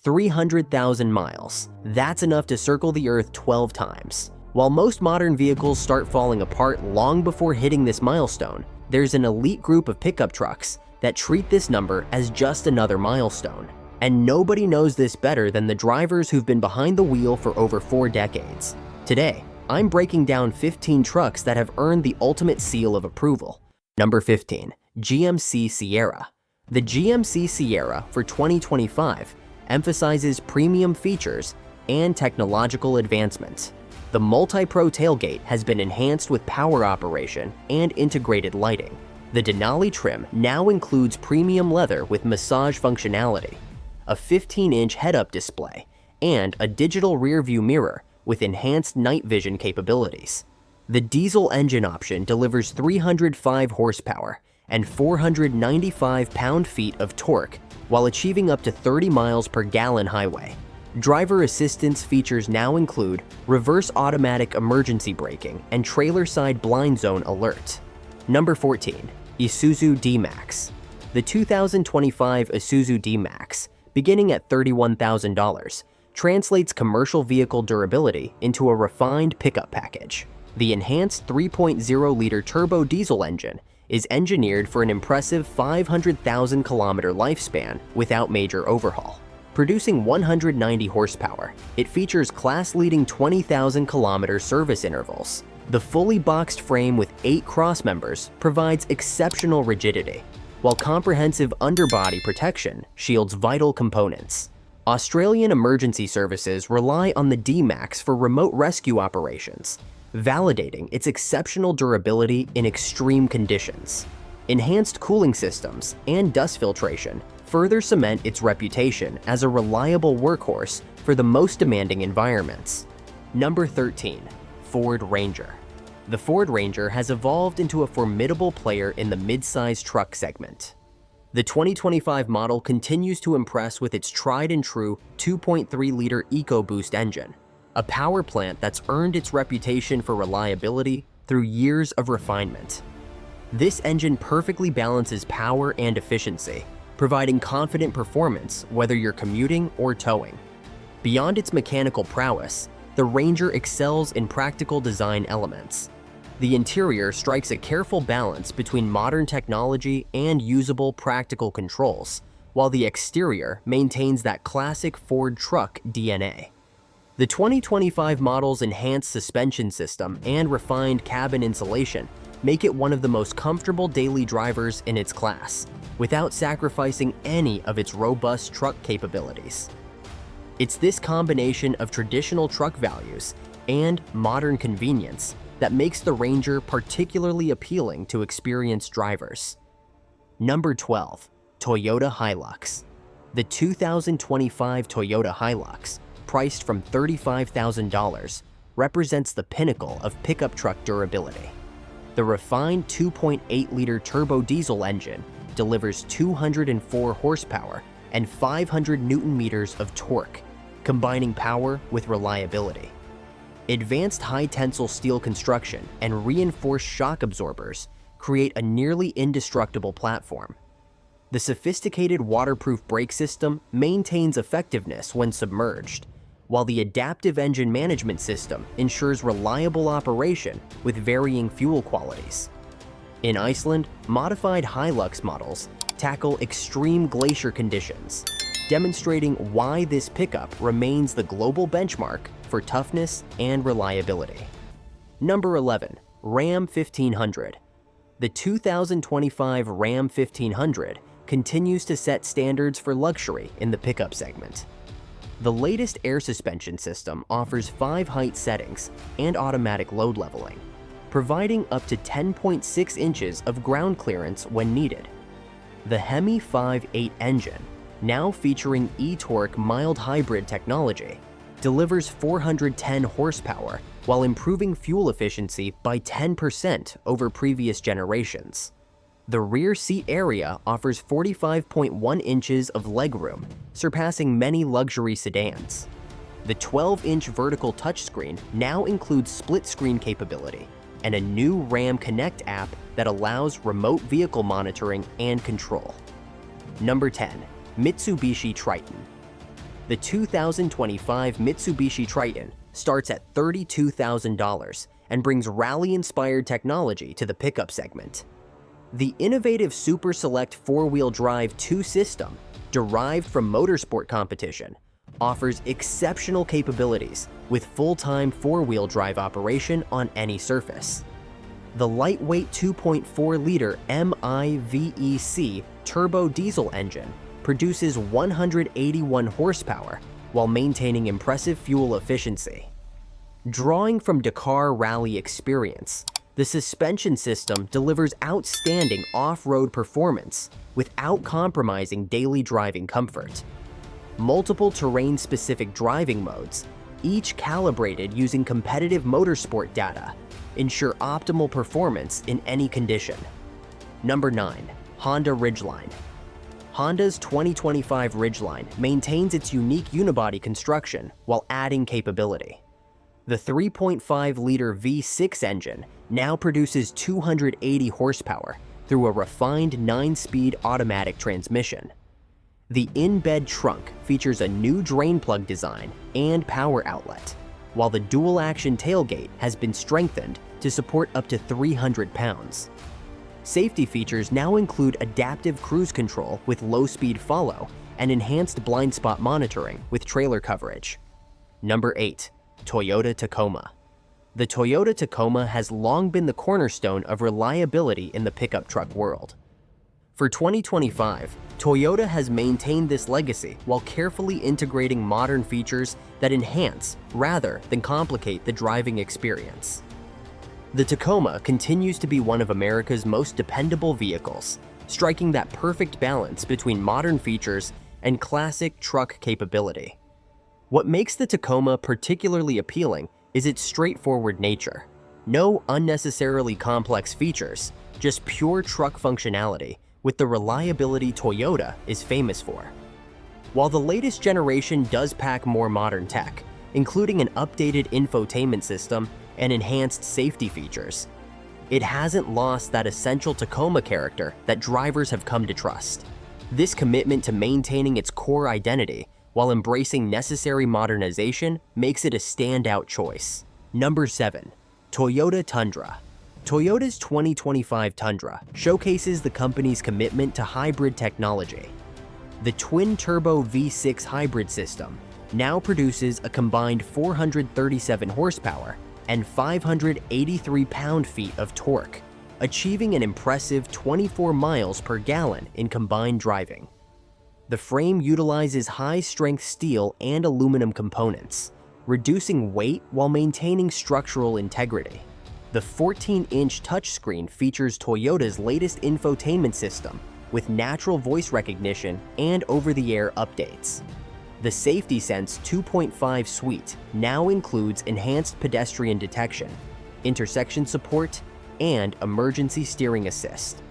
300,000 miles. That's enough to circle the Earth 12 times. While most modern vehicles start falling apart long before hitting this milestone, there's an elite group of pickup trucks that treat this number as just another milestone. And nobody knows this better than the drivers who've been behind the wheel for over 4 decades. Today, I'm breaking down 15 trucks that have earned the ultimate seal of approval. Number 15, GMC Sierra. The GMC Sierra for 2025 emphasizes premium features and technological advancements. The multi-pro tailgate has been enhanced with power operation and integrated lighting. The Denali trim now includes premium leather with massage functionality, a 15-inch head-up display, and a digital rear-view mirror with enhanced night vision capabilities. The diesel engine option delivers 305 horsepower and 495 pound-feet of torque while achieving up to 30 miles per gallon highway. Driver assistance features now include reverse automatic emergency braking and trailer side blind zone alert. Number 14, Isuzu D-Max. The 2025 Isuzu D-Max, beginning at $31,000, translates commercial vehicle durability into a refined pickup package. The enhanced 3.0-liter turbo diesel engine is engineered for an impressive 500,000-kilometer lifespan without major overhaul. Producing 190 horsepower, it features class-leading 20,000-kilometer service intervals. The fully boxed frame with 8 crossmembers provides exceptional rigidity, while comprehensive underbody protection shields vital components. Australian emergency services rely on the D-Max for remote rescue operations, validating its exceptional durability in extreme conditions. Enhanced cooling systems and dust filtration further cement its reputation as a reliable workhorse for the most demanding environments. Number 13, Ford Ranger. The Ford Ranger has evolved into a formidable player in the mid-size truck segment. The 2025 model continues to impress with its tried-and-true 2.3-liter EcoBoost engine, a power plant that's earned its reputation for reliability through years of refinement. This engine perfectly balances power and efficiency, providing confident performance whether you're commuting or towing. Beyond its mechanical prowess, the Ranger excels in practical design elements. The interior strikes a careful balance between modern technology and usable practical controls, while the exterior maintains that classic Ford truck DNA. The 2025 model's enhanced suspension system and refined cabin insulation make it one of the most comfortable daily drivers in its class, without sacrificing any of its robust truck capabilities. It's this combination of traditional truck values and modern convenience that makes the Ranger particularly appealing to experienced drivers. Number 12, Toyota Hilux. The 2025 Toyota Hilux, priced from $35,000, represents the pinnacle of pickup truck durability. The refined 2.8-liter turbo diesel engine delivers 204 horsepower and 500 newton-meters of torque, combining power with reliability. Advanced high-tensile steel construction and reinforced shock absorbers create a nearly indestructible platform. The sophisticated waterproof brake system maintains effectiveness when submerged, while the adaptive engine management system ensures reliable operation with varying fuel qualities. In Iceland, modified Hilux models tackle extreme glacier conditions, demonstrating why this pickup remains the global benchmark for toughness and reliability. Number 11, Ram 1500. The 2025 Ram 1500 continues to set standards for luxury in the pickup segment. The latest air suspension system offers 5 height settings and automatic load leveling, providing up to 10.6 inches of ground clearance when needed. The Hemi 5.8 engine, now featuring e-torque mild hybrid technology, delivers 410 horsepower while improving fuel efficiency by 10% over previous generations. The rear seat area offers 45.1 inches of legroom, surpassing many luxury sedans. The 12-inch vertical touchscreen now includes split-screen capability and a new Ram Connect app that allows remote vehicle monitoring and control. Number 10, Mitsubishi Triton. The 2025 Mitsubishi Triton starts at $32,000 and brings rally-inspired technology to the pickup segment. The innovative Super Select four-wheel drive 2 system, derived from motorsport competition, offers exceptional capabilities with full-time four-wheel drive operation on any surface. The lightweight 2.4-liter MIVEC turbo diesel engine produces 181 horsepower while maintaining impressive fuel efficiency. Drawing from Dakar Rally experience, the suspension system delivers outstanding off-road performance without compromising daily driving comfort. Multiple terrain-specific driving modes, each calibrated using competitive motorsport data, ensure optimal performance in any condition. Number 9. Honda Ridgeline. Honda's 2025 Ridgeline maintains its unique unibody construction while adding capability. The 3.5-liter V6 engine now produces 280 horsepower through a refined 9-speed automatic transmission. The in-bed trunk features a new drain plug design and power outlet, while the dual-action tailgate has been strengthened to support up to 300 pounds. Safety features now include adaptive cruise control with low-speed follow and enhanced blind spot monitoring with trailer coverage. Number 8. Toyota Tacoma. The Toyota Tacoma has long been the cornerstone of reliability in the pickup truck world. For 2025, Toyota has maintained this legacy while carefully integrating modern features that enhance rather than complicate the driving experience. The Tacoma continues to be one of America's most dependable vehicles, striking that perfect balance between modern features and classic truck capability. What makes the Tacoma particularly appealing is its straightforward nature. No unnecessarily complex features, just pure truck functionality with the reliability Toyota is famous for. While the latest generation does pack more modern tech, including an updated infotainment system and enhanced safety features, it hasn't lost that essential Tacoma character that drivers have come to trust. This commitment to maintaining its core identity while embracing necessary modernization makes it a standout choice. Number 7. Toyota Tundra. Toyota's 2025 Tundra showcases the company's commitment to hybrid technology. The twin-turbo V6 hybrid system now produces a combined 437 horsepower and 583 pound-feet of torque, achieving an impressive 24 miles per gallon in combined driving. The frame utilizes high-strength steel and aluminum components, reducing weight while maintaining structural integrity. The 14-inch touchscreen features Toyota's latest infotainment system with natural voice recognition and over-the-air updates. The SafetySense 2.5 suite now includes enhanced pedestrian detection, intersection support, and emergency steering assist.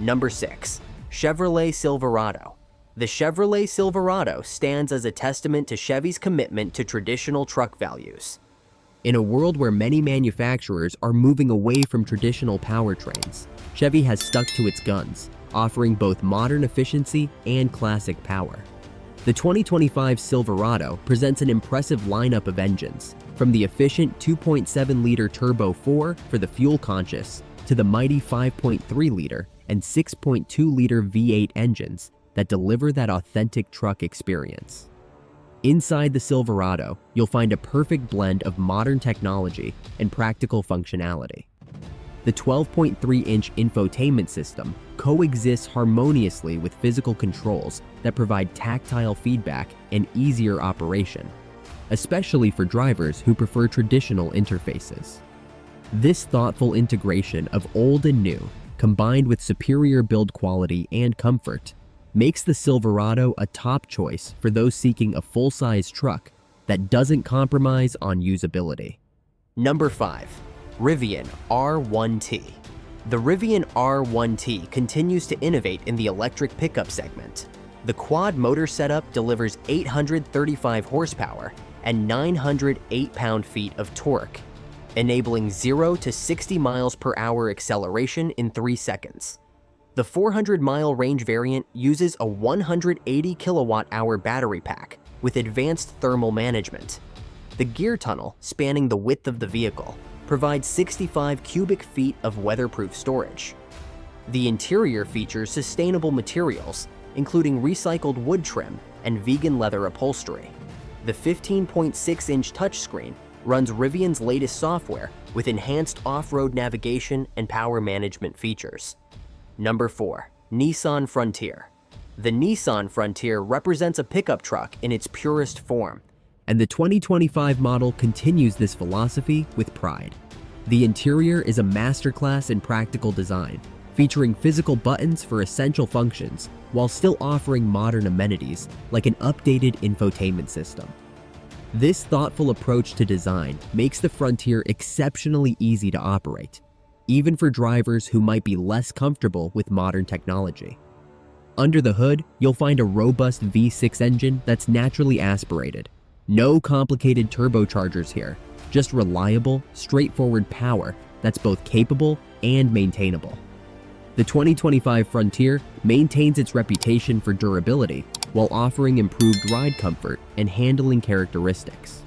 Number 6. Chevrolet Silverado. The Chevrolet Silverado stands as a testament to Chevy's commitment to traditional truck values. In a world where many manufacturers are moving away from traditional powertrains, Chevy has stuck to its guns, offering both modern efficiency and classic power. The 2025 Silverado presents an impressive lineup of engines, from the efficient 2.7-liter Turbo 4 for the fuel-conscious to the mighty 5.3-liter and 6.2-liter V8 engines that deliver that authentic truck experience. Inside the Silverado, you'll find a perfect blend of modern technology and practical functionality. The 12.3-inch infotainment system coexists harmoniously with physical controls that provide tactile feedback and easier operation, especially for drivers who prefer traditional interfaces. This thoughtful integration of old and new, combined with superior build quality and comfort, makes the Silverado a top choice for those seeking a full-size truck that doesn't compromise on usability. Number 5. Rivian R1T. The Rivian R1T continues to innovate in the electric pickup segment. The quad motor setup delivers 835 horsepower and 908 pound-feet of torque, enabling 0 to 60 miles per hour acceleration in 3 seconds. The 400-mile range variant uses a 180 kilowatt-hour battery pack with advanced thermal management. The gear tunnel, spanning the width of the vehicle, provides 65 cubic feet of weatherproof storage. The interior features sustainable materials, including recycled wood trim and vegan leather upholstery. The 15.6-inch touchscreen runs Rivian's latest software with enhanced off-road navigation and power management features. Number 4. Nissan Frontier. The Nissan Frontier represents a pickup truck in its purest form, and the 2025 model continues this philosophy with pride. The interior is a masterclass in practical design, featuring physical buttons for essential functions while still offering modern amenities like an updated infotainment system. This thoughtful approach to design makes the Frontier exceptionally easy to operate, even for drivers who might be less comfortable with modern technology. Under the hood, you'll find a robust V6 engine that's naturally aspirated. No complicated turbochargers here, just reliable, straightforward power that's both capable and maintainable. The 2025 Frontier maintains its reputation for durability while offering improved ride comfort and handling characteristics.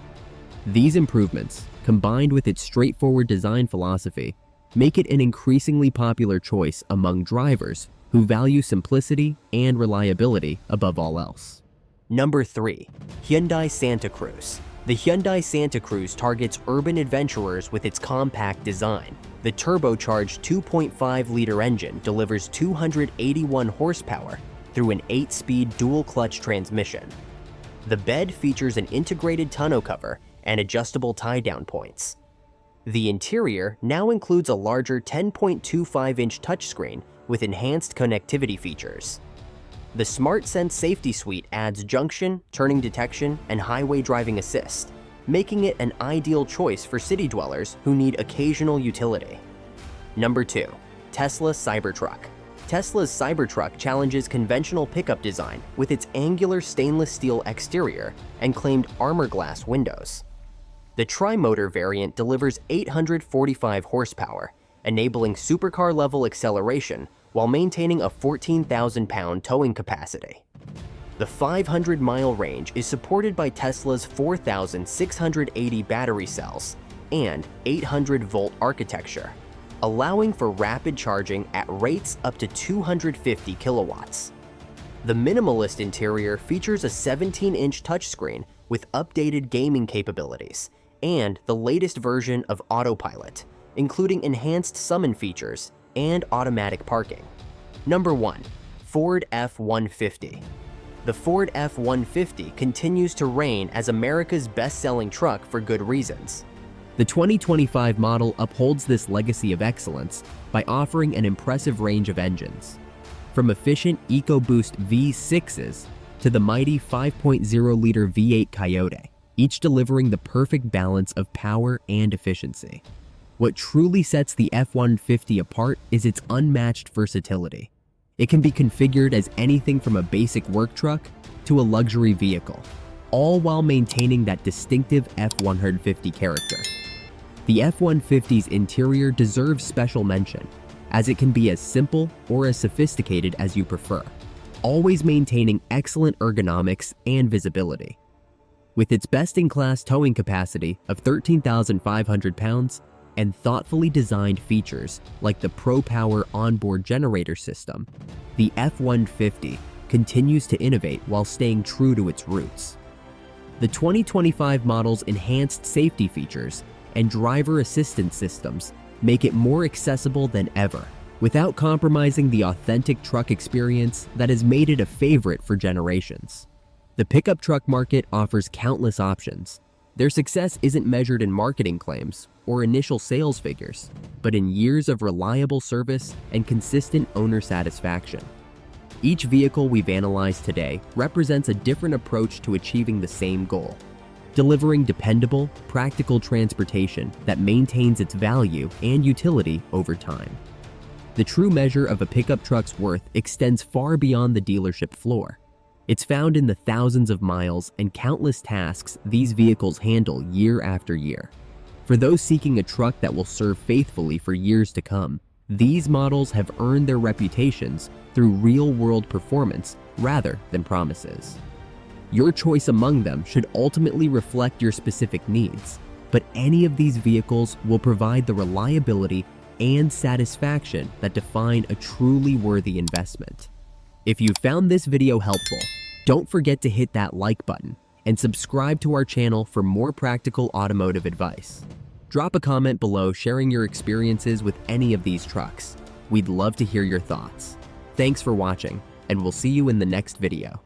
These improvements, combined with its straightforward design philosophy, make it an increasingly popular choice among drivers who value simplicity and reliability above all else. Number 3. Hyundai Santa Cruz. The Hyundai Santa Cruz targets urban adventurers with its compact design. The turbocharged 2.5-liter engine delivers 281 horsepower through an 8-speed dual-clutch transmission. The bed features an integrated tonneau cover and adjustable tie-down points. The interior now includes a larger 10.25-inch touchscreen with enhanced connectivity features. The SmartSense safety suite adds junction, turning detection, and highway driving assist, making it an ideal choice for city dwellers who need occasional utility. Number 2. Tesla Cybertruck. Tesla's Cybertruck challenges conventional pickup design with its angular stainless steel exterior and claimed armor glass windows. The tri-motor variant delivers 845 horsepower, enabling supercar-level acceleration while maintaining a 14,000-pound towing capacity. The 500-mile range is supported by Tesla's 4,680 battery cells and 800-volt architecture, allowing for rapid charging at rates up to 250 kilowatts. The minimalist interior features a 17-inch touchscreen with updated gaming capabilities and the latest version of autopilot, including enhanced summon features and automatic parking. Number 1. Ford F-150. The Ford F-150 continues to reign as America's best-selling truck for good reasons. The 2025 model upholds this legacy of excellence by offering an impressive range of engines. From efficient EcoBoost V6s to the mighty 5.0-liter V8 Coyote, each delivering the perfect balance of power and efficiency. What truly sets the F-150 apart is its unmatched versatility. It can be configured as anything from a basic work truck to a luxury vehicle, all while maintaining that distinctive F-150 character. The F-150's interior deserves special mention, as it can be as simple or as sophisticated as you prefer, always maintaining excellent ergonomics and visibility. With its best-in-class towing capacity of 13,500 pounds, and thoughtfully designed features like the ProPower onboard generator system, the F-150 continues to innovate while staying true to its roots. The 2025 model's enhanced safety features and driver assistance systems make it more accessible than ever, without compromising the authentic truck experience that has made it a favorite for generations. The pickup truck market offers countless options. Their success isn't measured in marketing claims or initial sales figures, but in years of reliable service and consistent owner satisfaction. Each vehicle we've analyzed today represents a different approach to achieving the same goal, delivering dependable, practical transportation that maintains its value and utility over time. The true measure of a pickup truck's worth extends far beyond the dealership floor. It's found in the thousands of miles and countless tasks these vehicles handle year after year. For those seeking a truck that will serve faithfully for years to come, these models have earned their reputations through real-world performance rather than promises. Your choice among them should ultimately reflect your specific needs, but any of these vehicles will provide the reliability and satisfaction that define a truly worthy investment. If you found this video helpful, don't forget to hit that like button and subscribe to our channel for more practical automotive advice. Drop a comment below sharing your experiences with any of these trucks. We'd love to hear your thoughts. Thanks for watching, and we'll see you in the next video.